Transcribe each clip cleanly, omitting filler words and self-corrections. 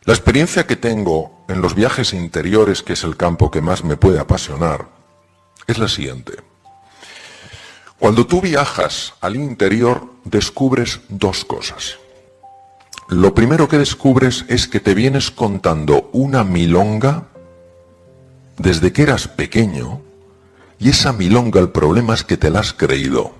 La experiencia que tengo en los viajes interiores, que es el campo que más me puede apasionar, es la siguiente. Cuando tú viajas al interior, descubres dos cosas. Lo primero que descubres es que te vienes contando una milonga desde que eras pequeño, y esa milonga, el problema es que te la has creído.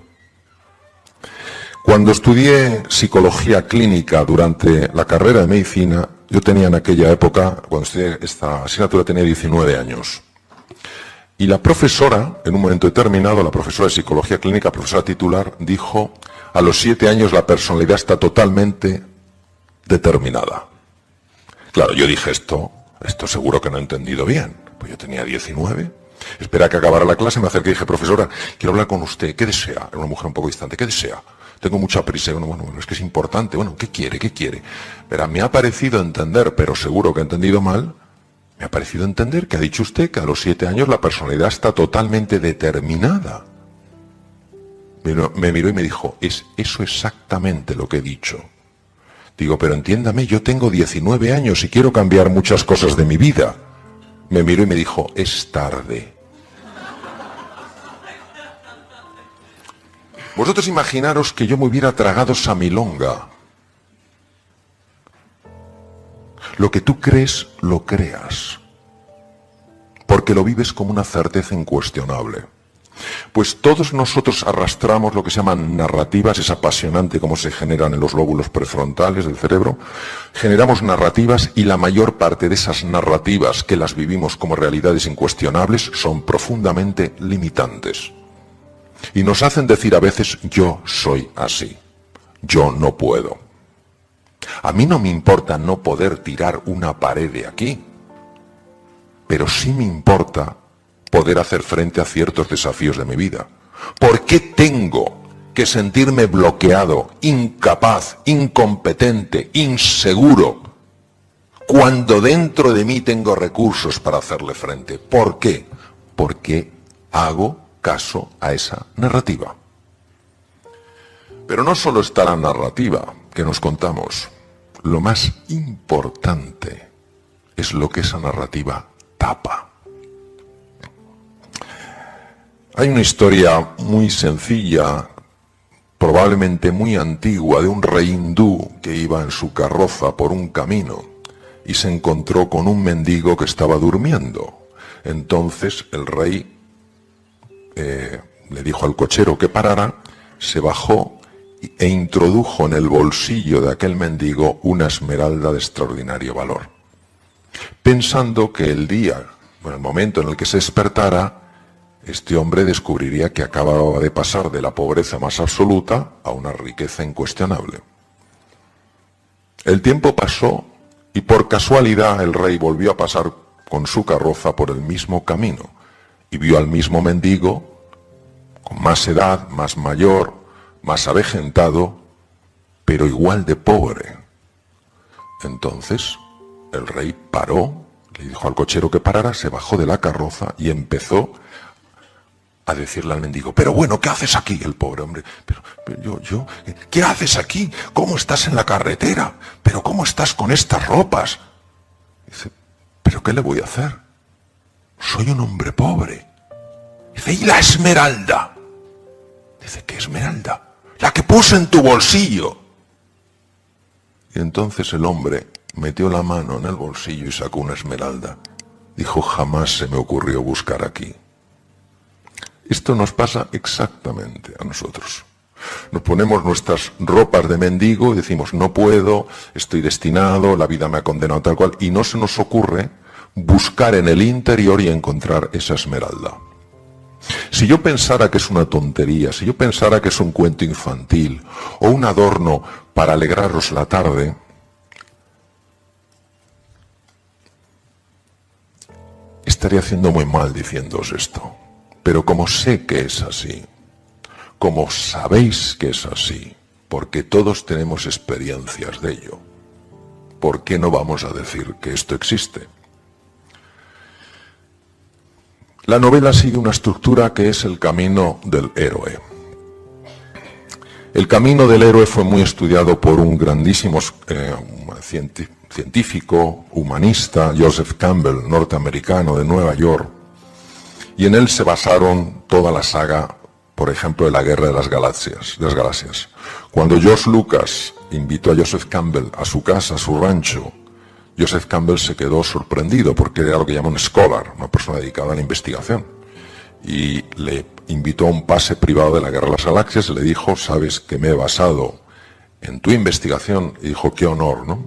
Cuando estudié psicología clínica durante la carrera de medicina, yo tenía en aquella época, cuando estudié esta asignatura, tenía 19 años. Y la profesora, en un momento determinado, la profesora de psicología clínica, profesora titular, dijo: a los 7 años la personalidad está totalmente determinada. Claro, yo dije esto seguro que no he entendido bien. Pues yo tenía 19. Esperé a que acabara la clase, me acerqué y dije: profesora, quiero hablar con usted. ¿Qué desea? Era una mujer un poco distante. ¿Qué desea? Tengo mucha prisa. Bueno, es que es importante. Bueno, ¿qué quiere? ¿Qué quiere? Verá, me ha parecido entender, pero seguro que he entendido mal, me ha parecido entender que ha dicho usted que a los 7 años la personalidad está totalmente determinada. Me miró y me dijo: es eso exactamente lo que he dicho. Digo: pero entiéndame, yo tengo 19 años y quiero cambiar muchas cosas de mi vida. Me miró y me dijo: es tarde. Vosotros imaginaros que yo me hubiera tragado esa milonga. Lo que tú crees, lo creas. Porque lo vives como una certeza incuestionable. Pues todos nosotros arrastramos lo que se llaman narrativas, es apasionante cómo se generan en los lóbulos prefrontales del cerebro. Generamos narrativas y la mayor parte de esas narrativas que las vivimos como realidades incuestionables son profundamente limitantes. Y nos hacen decir a veces: yo soy así, yo no puedo. A mí no me importa no poder tirar una pared de aquí, pero sí me importa poder hacer frente a ciertos desafíos de mi vida. ¿Por qué tengo que sentirme bloqueado, incapaz, incompetente, inseguro, cuando dentro de mí tengo recursos para hacerle frente? ¿Por qué? Porque hago caso a esa narrativa. Pero no solo está la narrativa que nos contamos. Lo más importante es lo que esa narrativa tapa. Hay una historia muy sencilla, probablemente muy antigua, de un rey hindú que iba en su carroza por un camino y se encontró con un mendigo que estaba durmiendo. Entonces el rey le dijo al cochero que parara, se bajó e introdujo en el bolsillo de aquel mendigo una esmeralda de extraordinario valor, pensando que el momento en el que se despertara, este hombre descubriría que acababa de pasar de la pobreza más absoluta a una riqueza incuestionable. El tiempo pasó y por casualidad el rey volvió a pasar con su carroza por el mismo camino y vio al mismo mendigo con más edad, más mayor, más avejentado, pero igual de pobre. Entonces el rey paró, le dijo al cochero que parara, se bajó de la carroza y empezó a decirle al mendigo: pero bueno, ¿qué haces aquí? El pobre hombre: pero ¿qué haces aquí? ¿Cómo estás en la carretera? ¿Pero cómo estás con estas ropas? Dice: ¿pero qué le voy a hacer? Soy un hombre pobre. Dice: ¿y la esmeralda? Dice: ¿qué esmeralda? La que puse en tu bolsillo. Y entonces el hombre metió la mano en el bolsillo y sacó una esmeralda. Dijo: jamás se me ocurrió buscar aquí. Esto nos pasa exactamente a nosotros. Nos ponemos nuestras ropas de mendigo y decimos: no puedo, estoy destinado, la vida me ha condenado tal cual, y no se nos ocurre buscar en el interior y encontrar esa esmeralda. Si yo pensara que es una tontería, si yo pensara que es un cuento infantil o un adorno para alegraros la tarde, estaría haciendo muy mal diciéndoos esto. Pero como sé que es así, como sabéis que es así, porque todos tenemos experiencias de ello, ¿por qué no vamos a decir que esto existe? La novela sigue una estructura que es el camino del héroe. El camino del héroe fue muy estudiado por un grandísimo científico, humanista, Joseph Campbell, norteamericano de Nueva York, y en él se basaron toda la saga, por ejemplo, de la Guerra de las Galaxias. Cuando George Lucas invitó a Joseph Campbell a su casa, a su rancho, Joseph Campbell se quedó sorprendido porque era lo que llaman un scholar, una persona dedicada a la investigación. Y le invitó a un pase privado de la Guerra de las Galaxias y le dijo, sabes que me he basado en tu investigación. Y dijo, qué honor, ¿no?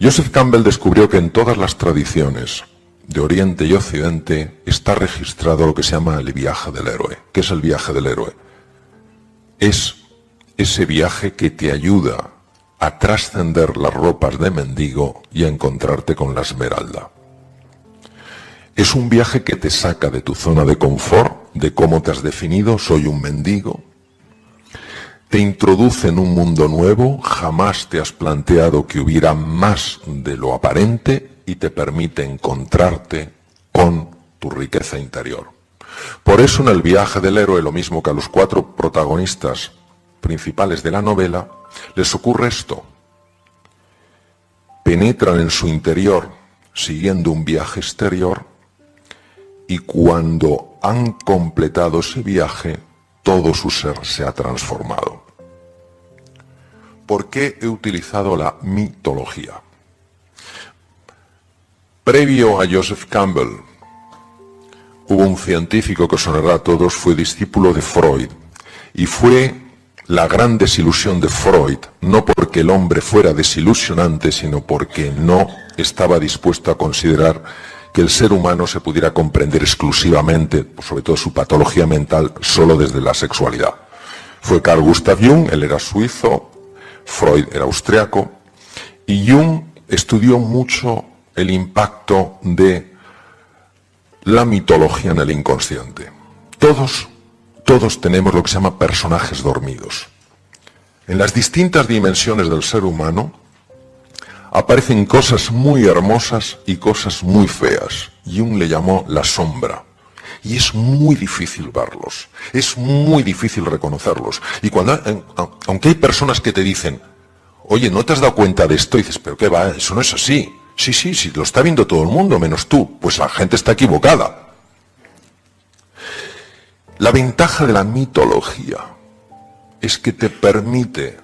Joseph Campbell descubrió que en todas las tradiciones de Oriente y Occidente está registrado lo que se llama el viaje del héroe. ¿Qué es el viaje del héroe? Es ese viaje que te ayuda a trascender las ropas de mendigo y a encontrarte con la esmeralda. Es un viaje que te saca de tu zona de confort, de cómo te has definido, soy un mendigo. Te introduce en un mundo nuevo, jamás te has planteado que hubiera más de lo aparente y te permite encontrarte con tu riqueza interior. Por eso en el viaje del héroe, lo mismo que a los 4 protagonistas principales de la novela, les ocurre esto. Penetran en su interior siguiendo un viaje exterior y cuando han completado ese viaje, todo su ser se ha transformado. ¿Por qué he utilizado la mitología? Previo a Joseph Campbell, hubo un científico que os sonará a todos, fue discípulo de Freud, y fue la gran desilusión de Freud, no porque el hombre fuera desilusionante, sino porque no estaba dispuesto a considerar que el ser humano se pudiera comprender exclusivamente, sobre todo su patología mental, solo desde la sexualidad. Fue Carl Gustav Jung, él era suizo, Freud era austriaco, y Jung estudió mucho el impacto de la mitología en el inconsciente. Todos tenemos lo que se llama personajes dormidos. En las distintas dimensiones del ser humano aparecen cosas muy hermosas y cosas muy feas. Jung le llamó la sombra. Y es muy difícil verlos, es muy difícil reconocerlos. Y aunque hay personas que te dicen, oye, ¿no te has dado cuenta de esto? Y dices, pero ¿qué va? Eso no es así. Sí, lo está viendo todo el mundo, menos tú. Pues la gente está equivocada. La ventaja de la mitología es que te permite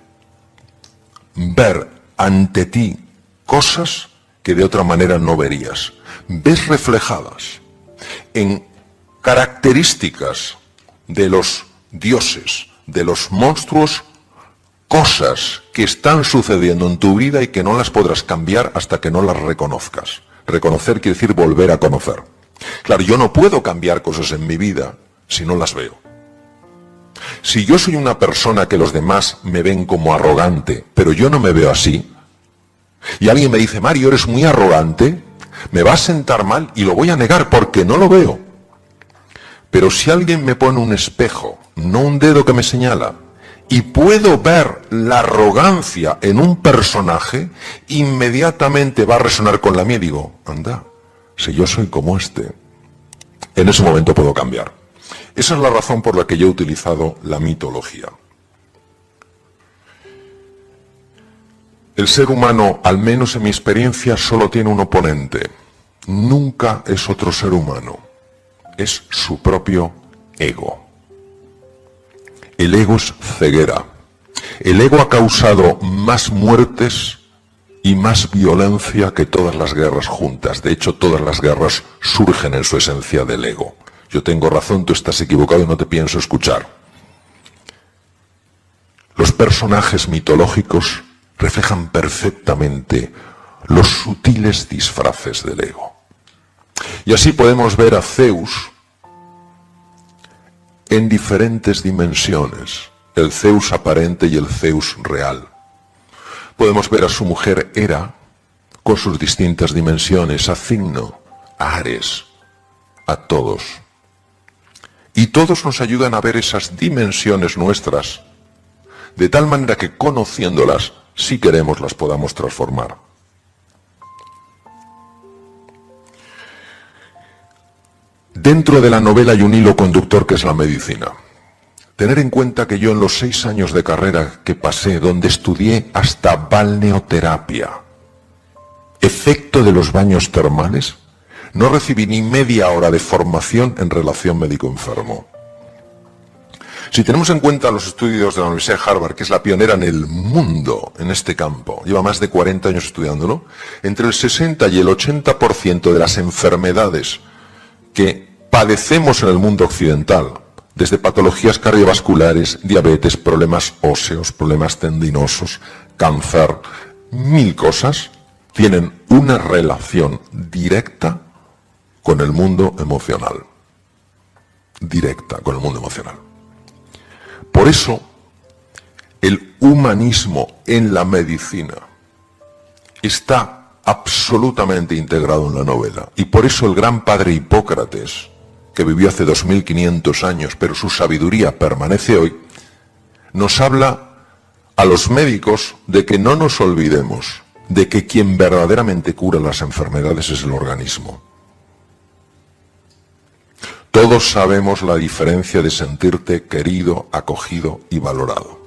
ver ante ti cosas que de otra manera no verías. Ves reflejadas en características de los dioses, de los monstruos, cosas que están sucediendo en tu vida y que no las podrás cambiar hasta que no las reconozcas. Reconocer quiere decir volver a conocer. Claro, yo no puedo cambiar cosas en mi vida si no las veo. Si yo soy una persona que los demás me ven como arrogante, pero yo no me veo así, y alguien me dice, Mario, eres muy arrogante, me va a sentar mal y lo voy a negar porque no lo veo. Pero si alguien me pone un espejo, no un dedo que me señala, y puedo ver la arrogancia en un personaje, inmediatamente va a resonar con la mía y digo, anda, si yo soy como este, en ese momento puedo cambiar. Esa es la razón por la que yo he utilizado la mitología. El ser humano, al menos en mi experiencia, solo tiene un oponente. Nunca es otro ser humano. Es su propio ego. El ego es ceguera. El ego ha causado más muertes y más violencia que todas las guerras juntas. De hecho, todas las guerras surgen en su esencia del ego. Yo tengo razón, tú estás equivocado y no te pienso escuchar. Los personajes mitológicos reflejan perfectamente los sutiles disfraces del ego. Y así podemos ver a Zeus en diferentes dimensiones, el Zeus aparente y el Zeus real. Podemos ver a su mujer Hera con sus distintas dimensiones, a Cigno, a Ares, a todos. Y todos nos ayudan a ver esas dimensiones nuestras, de tal manera que conociéndolas, si queremos, las podamos transformar. Dentro de la novela hay un hilo conductor que es la medicina. Tener en cuenta que yo en los 6 años de carrera que pasé, donde estudié hasta balneoterapia, efecto de los baños termales, no recibí ni media hora de formación en relación médico-enfermo. Si tenemos en cuenta los estudios de la Universidad de Harvard, que es la pionera en el mundo en este campo, lleva más de 40 años estudiándolo, entre el 60 y el 80% de las enfermedades que padecemos en el mundo occidental, desde patologías cardiovasculares, diabetes, problemas óseos, problemas tendinosos, cáncer, 1000 cosas, tienen una relación directa con el mundo emocional. Directa con el mundo emocional. Por eso, el humanismo en la medicina está absolutamente integrado en la novela. Y por eso el gran padre Hipócrates, que vivió hace 2500 años, pero su sabiduría permanece hoy, nos habla a los médicos de que no nos olvidemos de que quien verdaderamente cura las enfermedades es el organismo. Todos sabemos la diferencia de sentirte querido, acogido y valorado.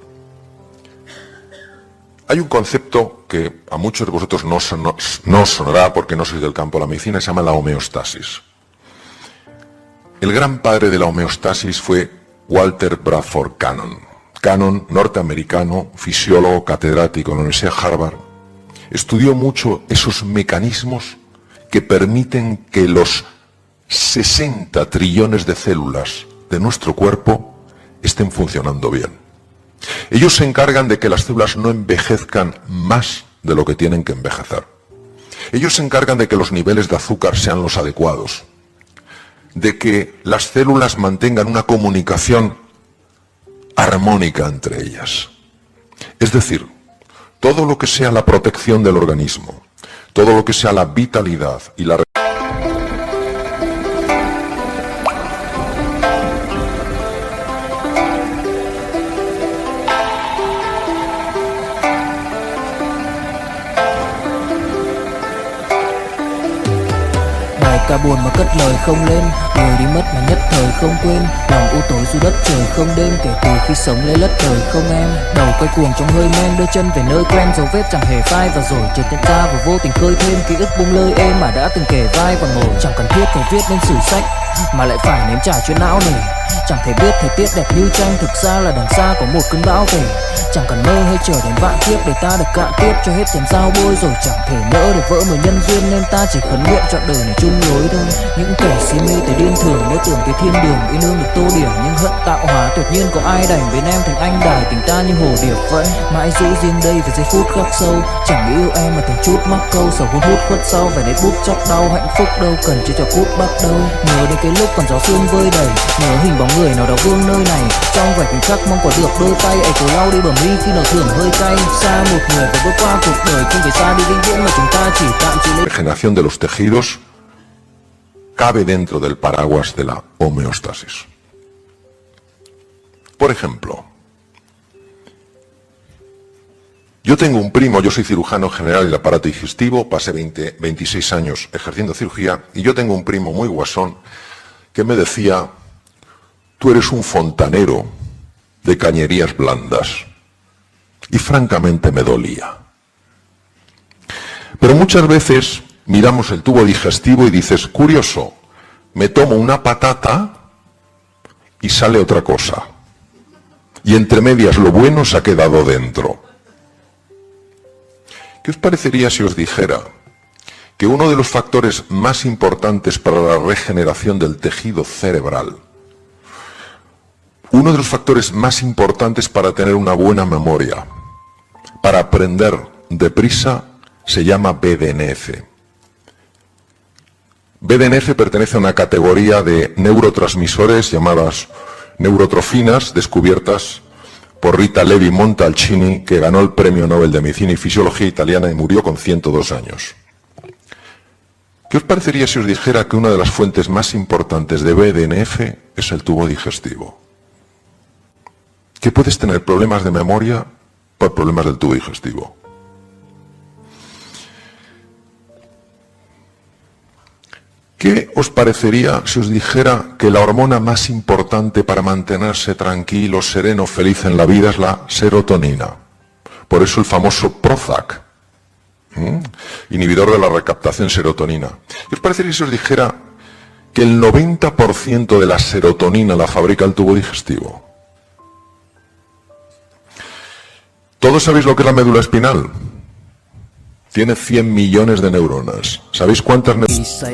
Hay un concepto que a muchos de vosotros no sonará porque no sois del campo de la medicina, se llama la homeostasis. El gran padre de la homeostasis fue Walter Bradford Cannon. Cannon, norteamericano, fisiólogo, catedrático en la Universidad de Harvard, estudió mucho esos mecanismos que permiten que los 60 trillones de células de nuestro cuerpo estén funcionando bien. Ellos se encargan de que las células no envejezcan más de lo que tienen que envejecer. Ellos se encargan de que los niveles de azúcar sean los adecuados, de que las células mantengan una comunicación armónica entre ellas. Es decir, todo lo que sea la protección del organismo, todo lo que sea la vitalidad y la Cả buồn mà cất lời không lên, người đi mất mà nhất thời không quên. Lòng u tối dù đất trời không đêm, kể từ khi sống lấy lất đời không em. Đầu quay cuồng trong hơi men, đưa chân về nơi quen, dấu vết chẳng hề phai và rồi chợt nhận ra và vô tình khơi thêm ký ức bung lơi êm mà đã từng kể vai và ngồi. Chẳng cần thiết phải viết nên sử sách mà lại phải nếm trải chuyện não nề. Chẳng thể biết thời tiết đẹp như tranh, thực ra là đằng xa có một cơn bão về. Chẳng cần mơ hay chờ đến vạn kiếp để ta được cạn tiếp cho hết tiền giao bôi, rồi chẳng thể nỡ để vỡ một nhân duyên nên ta chỉ khấn nguyện trọn đời này chung lối thôi. Những kẻ si mê tới điên thường mơ tưởng tới thiên đường y nương được tô điểm, nhưng hận tạo hóa tuyệt nhiên có ai đành bên em thành anh đài tình ta như hồ điệp vẫn mãi giữ riêng đây về giây phút khắc sâu. Chẳng yêu em mà từng chút mắc câu sầu hun hút khuất sau về nét bút chóc đau hạnh phúc đâu cần chỉ cho cút bắt đầu. Nhớ đến cái lúc còn gió sương vơi đầy, nhớ hình bóng người nào đó vương nơi này, trong vài khoảnh khắc mong có được đôi tay ấy cố lau đi bờ mi khi nào thường hơi cay. Xa một người và bước qua cuộc đời không phải xa đi vĩnh viễn mà chúng ta chỉ tạm chỉ lên. Regeneración de los tejidos cabe dentro del paraguas de la homeostasis. Por ejemplo, yo tengo un primo, yo soy cirujano general del aparato digestivo, pasé 26 años ejerciendo cirugía, y yo tengo un primo muy guasón que me decía: tú eres un fontanero de cañerías blandas. Y francamente me dolía. Pero muchas veces miramos el tubo digestivo y dices, curioso, me tomo una patata y sale otra cosa. Y entre medias lo bueno se ha quedado dentro. ¿Qué os parecería si os dijera que uno de los factores más importantes para la regeneración del tejido cerebral, uno de los factores más importantes para tener una buena memoria, para aprender deprisa, se llama BDNF? BDNF pertenece a una categoría de neurotransmisores llamadas neurotrofinas, descubiertas por Rita Levi Montalcini, que ganó el Premio Nobel de Medicina y Fisiología italiana y murió con 102 años. ¿Qué os parecería si os dijera que una de las fuentes más importantes de BDNF es el tubo digestivo? Que puedes tener problemas de memoria por problemas del tubo digestivo. ¿Qué os parecería si os dijera que la hormona más importante para mantenerse tranquilo, sereno, feliz en la vida es la serotonina? Por eso el famoso Prozac. inhibidor de la recaptación serotonina. ¿Qué os parecería si os dijera que el 90% de la serotonina la fabrica el tubo digestivo? ¿Todos sabéis lo que es la médula espinal? Tiene 100 millones de neuronas. ¿Sabéis cuántas neuronas?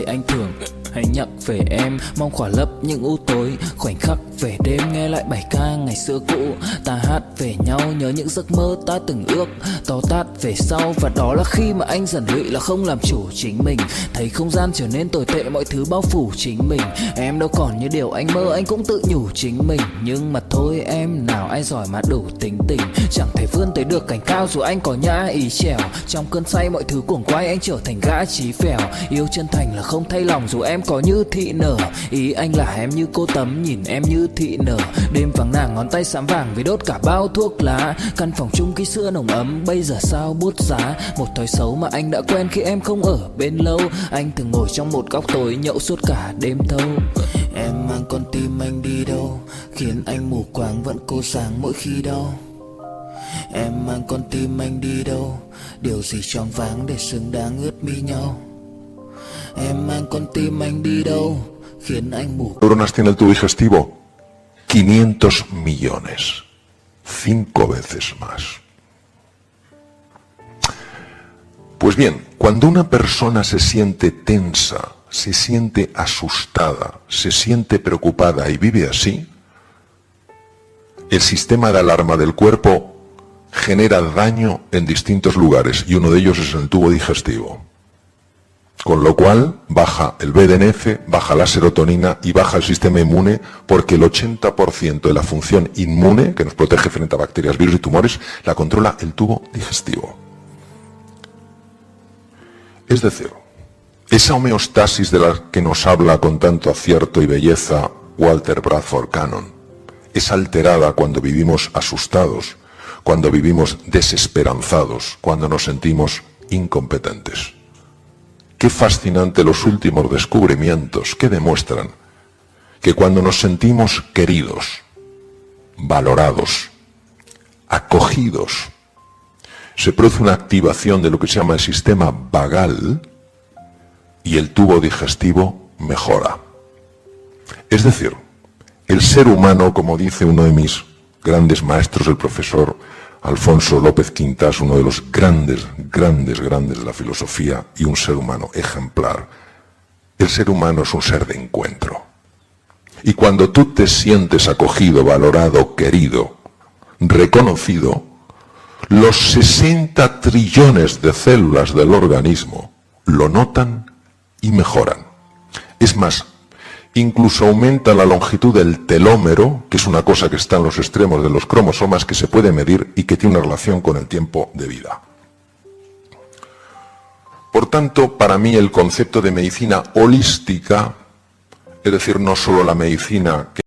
Hãy nhắc về em, mong khỏa lấp những u tối. Khoảnh khắc về đêm nghe lại bài ca ngày xưa cũ. Ta hát về nhau nhớ những giấc mơ ta từng ước. To tát về sau và đó là khi mà anh dần lụy là không làm chủ chính mình. Thấy không gian trở nên tồi tệ, mọi thứ bao phủ chính mình. Em đâu còn như điều anh mơ, anh cũng tự nhủ chính mình. Nhưng mà thôi em, nào ai giỏi mà đủ tính tình. Chẳng thể vươn tới được cảnh cao dù anh có nhã ý trèo. Trong cơn say mọi thứ cuồng quay, anh trở thành gã chí phèo. Yêu chân thành là không thay lòng dù em có như thị nở. Ý anh là em như cô tấm, nhìn em như thị nở. Đêm vắng nàng ngón tay xám vàng vì đốt cả bao thuốc lá. Căn phòng chung ký xưa nồng ấm, bây giờ sao bút giá. Một thói xấu mà anh đã quen khi em không ở bên lâu. Anh thường ngồi trong một góc tối nhậu suốt cả đêm thâu. Em mang con tim anh đi đâu, khiến anh mù quáng vẫn cố sáng mỗi khi đau. Em mang con tim anh đi đâu, điều gì choáng váng để xứng đáng ướt mi nhau. Em mang con tim anh đi đâu, khiến anh mù. Neuronas tiene el tubo digestivo? 500 millones. 5 veces más. Pues bien, cuando una persona se siente tensa, se siente asustada, se siente preocupada y vive así, el sistema de alarma del cuerpo genera daño en distintos lugares y uno de ellos es el tubo digestivo. Con lo cual baja el BDNF, baja la serotonina y baja el sistema inmune, porque el 80% de la función inmune, que nos protege frente a bacterias, virus y tumores, la controla el tubo digestivo. Es decir, esa homeostasis de la que nos habla con tanto acierto y belleza Walter Bradford Cannon, es alterada cuando vivimos asustados, cuando vivimos desesperanzados, cuando nos sentimos incompetentes. Qué fascinante los últimos descubrimientos que demuestran que cuando nos sentimos queridos, valorados, acogidos, se produce una activación de lo que se llama el sistema vagal y el tubo digestivo mejora. Es decir, el ser humano, como dice uno de mis grandes maestros, el profesor Alfonso López Quintas, uno de los grandes de la filosofía y un ser humano ejemplar. El ser humano es un ser de encuentro. Y cuando tú te sientes acogido, valorado, querido, reconocido, los 60 trillones de células del organismo lo notan y mejoran. Es más, incluso aumenta la longitud del telómero, que es una cosa que está en los extremos de los cromosomas, que se puede medir y que tiene una relación con el tiempo de vida. Por tanto, para mí el concepto de medicina holística, es decir, no solo la medicina que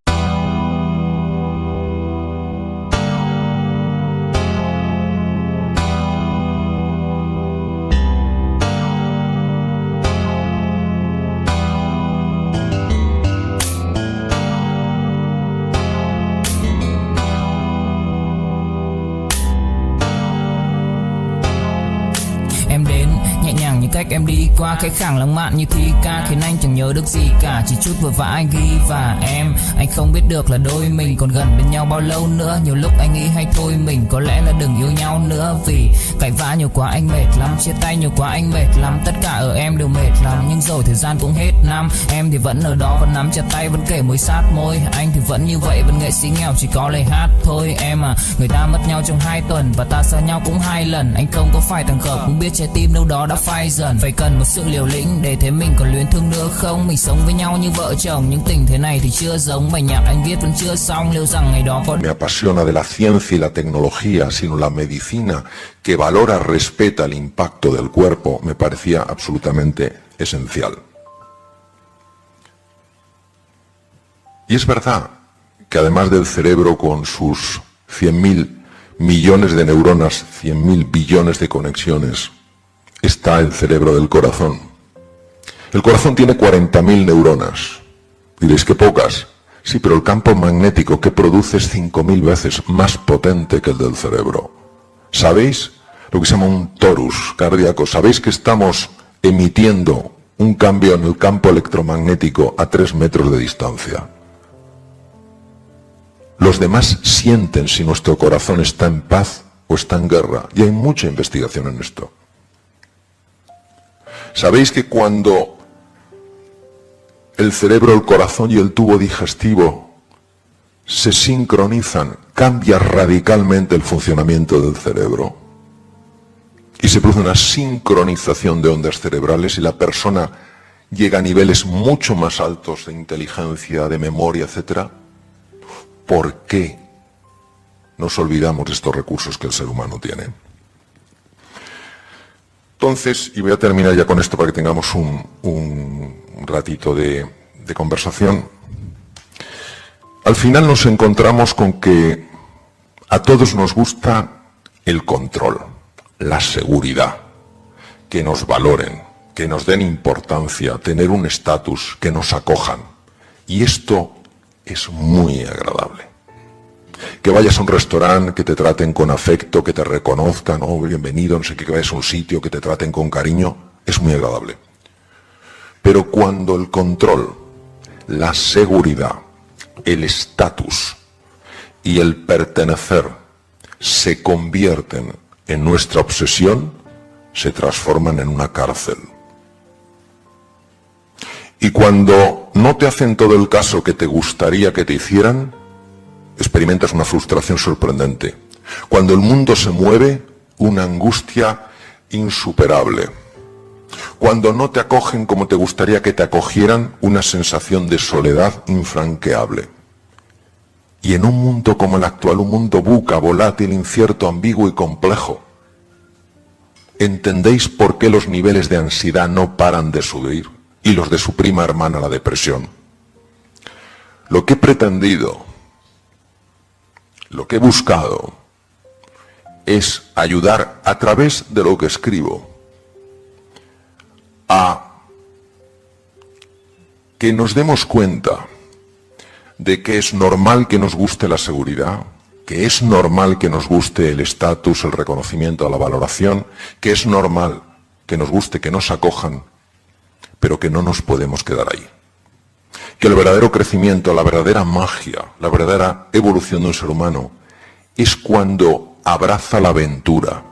cách em đi qua cái khẳng lãng mạn như thi ca, khiến anh chẳng nhớ được gì cả, chỉ chút vội vã anh ghi và anh không biết được là đôi mình còn gần bên nhau bao lâu nữa. Nhiều lúc anh nghĩ hay thôi mình có lẽ là đừng yêu nhau nữa, vì cãi vã nhiều quá anh mệt lắm, chia tay nhiều quá anh mệt lắm, tất cả ở em đều mệt lắm. Nhưng rồi thời gian cũng hết năm, em thì vẫn ở đó, vẫn nắm chặt tay, vẫn kể môi sát môi. Anh thì vẫn như vậy, vẫn nghệ sĩ nghèo chỉ có lời hát thôi. Em à, người ta mất nhau trong 2 tuần và ta xa nhau cũng 2 lần. Anh không có phải thằng khờ, cũng biết trái tim đâu đó đã phai dần. Phải cần một sự liều lĩnh để thấy mình còn luyến thương nữa không. Mình sống với nhau như vợ chồng, nhưng tình thế này thì chưa giống. Bài nhạc anh viết vẫn chưa xong, liệu rằng ngày đó có. Me apasiona de la ciencia y la tecnología, sino la medicina que valora, respeta el impacto del cuerpo, me parecía absolutamente esencial. Y es verdad que además del cerebro con sus 100.000 millones de neuronas, 100.000 billones de conexiones, está el cerebro del corazón. El corazón tiene 40.000 neuronas. Diréis que pocas. Sí, pero el campo magnético que produce es 5.000 veces más potente que el del cerebro. ¿Sabéis lo que se llama un torus cardíaco. ¿Sabéis que estamos emitiendo un cambio en el campo electromagnético a 3 metros de distancia? Los demás sienten si nuestro corazón está en paz o está en guerra, y hay mucha investigación en esto. ¿Sabéis que cuando el cerebro, el corazón y el tubo digestivo se sincronizan, cambia radicalmente el funcionamiento del cerebro? Y se produce una sincronización de ondas cerebrales y la persona llega a niveles mucho más altos de inteligencia, de memoria, etc. ¿Por qué nos olvidamos de estos recursos que el ser humano tiene? Entonces, y voy a terminar ya con esto para que tengamos un ratito de conversación. Al final nos encontramos con que a todos nos gusta el control, la seguridad, que nos valoren, que nos den importancia, tener un estatus, que nos acojan. Y esto es muy agradable. Que vayas a un restaurante, que te traten con afecto, que te reconozcan, oh, bienvenido, no sé qué, que vayas a un sitio, que te traten con cariño, es muy agradable. Pero cuando el control, la seguridad, el estatus y el pertenecer se convierten en nuestra obsesión, se transforman en una cárcel. Y cuando no te hacen todo el caso que te gustaría que te hicieran, experimentas una frustración sorprendente. Cuando el mundo se mueve, una angustia insuperable. Cuando no te acogen como te gustaría que te acogieran, una sensación de soledad infranqueable. Y en un mundo como el actual, un mundo buca, volátil, incierto, ambiguo y complejo, ¿entendéis por qué los niveles de ansiedad no paran de subir? Y los de su prima hermana, la depresión. Lo que he pretendido, lo que he buscado, es ayudar a través de lo que escribo a que nos demos cuenta de que es normal que nos guste la seguridad, que es normal que nos guste el estatus, el reconocimiento, la valoración, que es normal que nos guste que nos acojan, pero que no nos podemos quedar ahí. Que el verdadero crecimiento, la verdadera magia, la verdadera evolución de un ser humano es cuando abraza la aventura,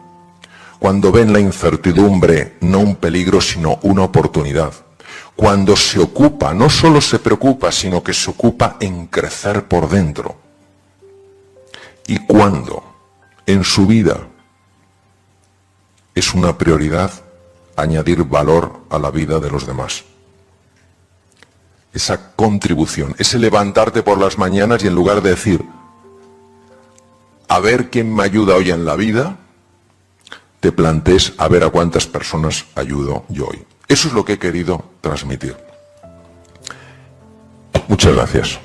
cuando ve en la incertidumbre no un peligro sino una oportunidad, cuando se ocupa, no solo se preocupa, sino que se ocupa en crecer por dentro, y cuando en su vida es una prioridad añadir valor a la vida de los demás. Esa contribución, ese levantarte por las mañanas y en lugar de decir, a ver quién me ayuda hoy en la vida, te plantees a ver a cuántas personas ayudo yo hoy. Eso es lo que he querido transmitir. Muchas gracias.